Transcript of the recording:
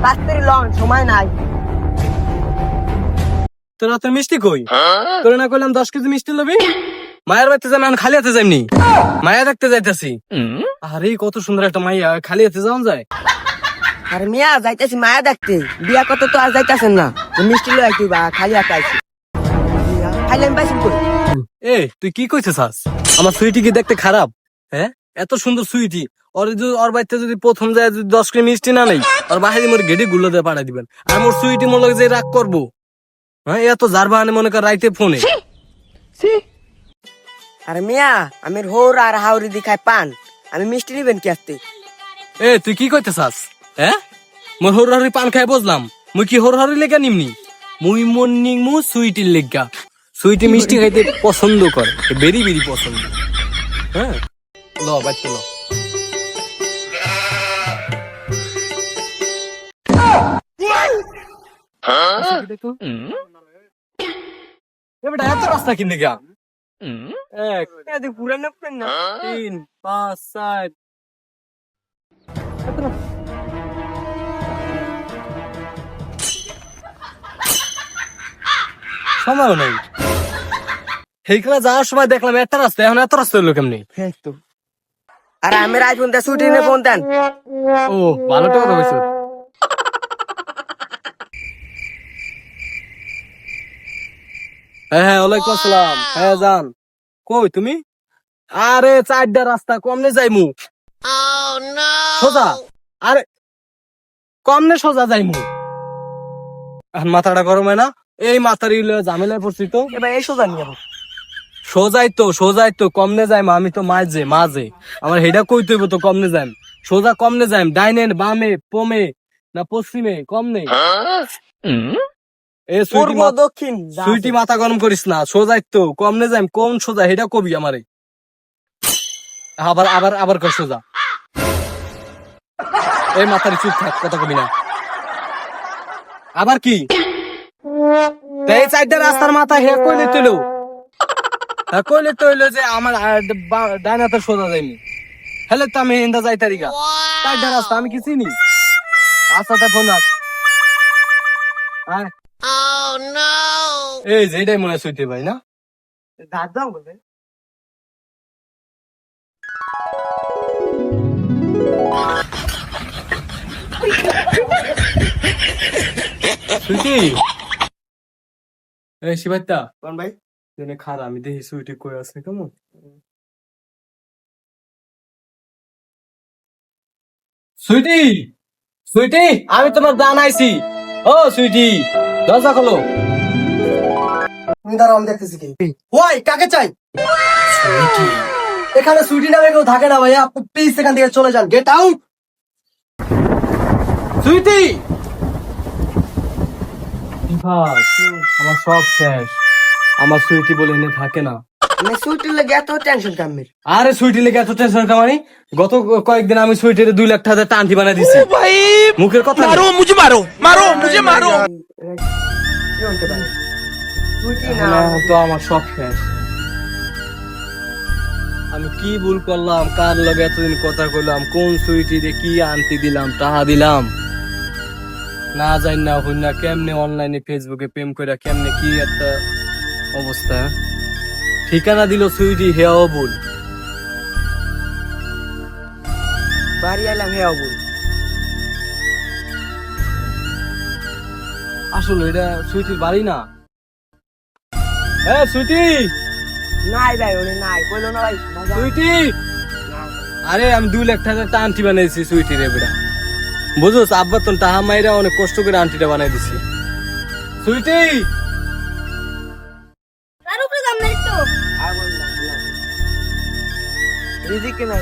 তাড়াতাড়ি লন, সময় নাই। তোরা তো মিষ্টি কই? তোরা না কইলাম 10 কেজি মিষ্টি লবি? মায়ের বাড়িতে যাই, আমি খালি হাতে যাইনি, মায়া দেখতে যাইতাছি। আরে কত সুন্দর একটা মাইয়া, খালি হাতে যাওয়া যায়? আর মিয়া যাইতেছি মায়া দেখতে, বিয়া কত তো আর যাইতেছেন না, মিষ্টি লই তুই বা খালি হাতে আইছি। খাইলে আমি পাইছি কই? এ তুই কি কইতেছাস? আমার সুইটি কি দেখতে খারাপ? হ্যাঁ, এত সুন্দর সুইটি, ওর বাড়িতে যদি প্রথম যায় যদি 10 কেজি মিষ্টি না নেই, ওর বাহিরে মোর গেডি গুলো দিয়ে পাঠাই দিবেন। আর মোর সুইটি মোর লগে যে রাগ করবো, হ্যাঁ এত যার বাহানে মনে কর রাইতে ফোনে। আরে মিয়া আমি হোর আর হাওড়ি দি খাই পান, আমি মিষ্টি নিবেন কি আসতে? এ তুই কি কইতেছাস? হ্যাঁ, মোর হরহরি পান খাই বুঝলাম, মুই কি হরহরি লেগা নিমনি? মুই মন নিমু সুইটির লেগা। সুইটি মিষ্টি খাইতে পছন্দ করে, বেরি বেরি পছন্দ। হ্যাঁ ল বাইতে ল। এবার এত রাস্তা কিনে গা? 1 পুরানো না 3 5 7 সময়ও নাই। সেইখানে যাওয়ার সময় দেখলাম একটা রাস্তা, এখন এত রাস্তা হলো কেমনি? তো আর আমি আইফোন দা ছুটি নে ফোন দেন। ও ভালো তো কথা কইছো। হ্যাঁ ওয়ালাইকুম আসসালাম। হ্যাঁ যান। কই তুমি? আরে 4টা রাস্তা, কমনে যাইমু। সোজা? আরে কমনে সোজা যাইমু? এখন মাথাটা গরম হয় না? এই মাথার ঝামেলায় পড়ছি তো। এবার এই সোজা নিয়ে সোজাই তো কমনে যাইম, আমি তো মাঝে আমার হেডা কইতে হইব তো কমনে যাইম। সোজা কমনে যাইম, ডাইনে বামে পমে না পশ্চিমে কমনে? এ পূর্ব দক্ষিণ সুইটি মাথা গরম করিস না, সোজাই তো কমনে যাইম, কোন সোজা হেডা কবি আমারে। আবার আবার আবার কর সোজা। এই মাথার চুপ থাক, কথা কবি না। আবার কি? এই 4টা রাস্তার মাথা হে কইলে তুইলো, কইলে তো হইলো যে আমার ডাইন হাতের সোজা যাইনি, হেলে তো আমি এন্দা যাই তারিকা। 4টা রাস্তা আমি কি চিনি? আচ্ছা তা ফোন আস। এই যে এটাই মনে হয় সুইটি ভাই না? দাদা বলে সুইটি, এই শিবাইতা কোন ভাই? জেনে খারা, আমি দেখি সুইটি কই আছে কেমন। সুইটি, সুইটি আমি তোমার দান আইছি। ও সুইটি দরজা খোলো। তুমি দাঁড়াও, আমি দেখতেছি কি। ওই কাকে চাই? এখানে সুইটি নামে কেউ থাকে না ভাইয়া, আপনি প্লিজ এখান থেকে চলে যান, গেট আউট। সুইটি, আমার সব শেষ, আমার সুইটি বলে এনে থাকে না। আমি সুইটির লাগে এত টেনশন কামের? আরে সুইটি লেগে এত টেনশন কামানি? গত কয়েকদিন আমি সুইটির 2 লাখ টাকা টানটি বানাই দিছি। মুখের কথা मारो मुझे मारो কি হতে পারে? সুইটি না এখন তো আমার সব শেষ। আমি কি ভুল করলাম? কার লগে এতদিন কথা কইলাম? কোন সুইটি রে কি আনতে দিলাম, টাহা দিলাম? না জানি না হই না কেমনে অনলাইনে ফেসবুকে প্রেম কইরা কেমনে কি একটা অবস্থা। ঠিকানা দিল সুইটি, হেও ভুল। বাড়ি এলাম, হে অবুল। আসলে এটা সুইটির বাড়ি না। সুইটি, নাই ভাই, ওরে নাই বললো না ভাই। সুইটি, আরে আমি 2 লাখ টাকা আন্টি বানাইছি সুইটি রে বেটা, বুঝোস? আব্বা তো টাহা মাইরা অনেক কষ্ট করে আন্টিটা বানাই দিছি। সুইটি রিজিক কে না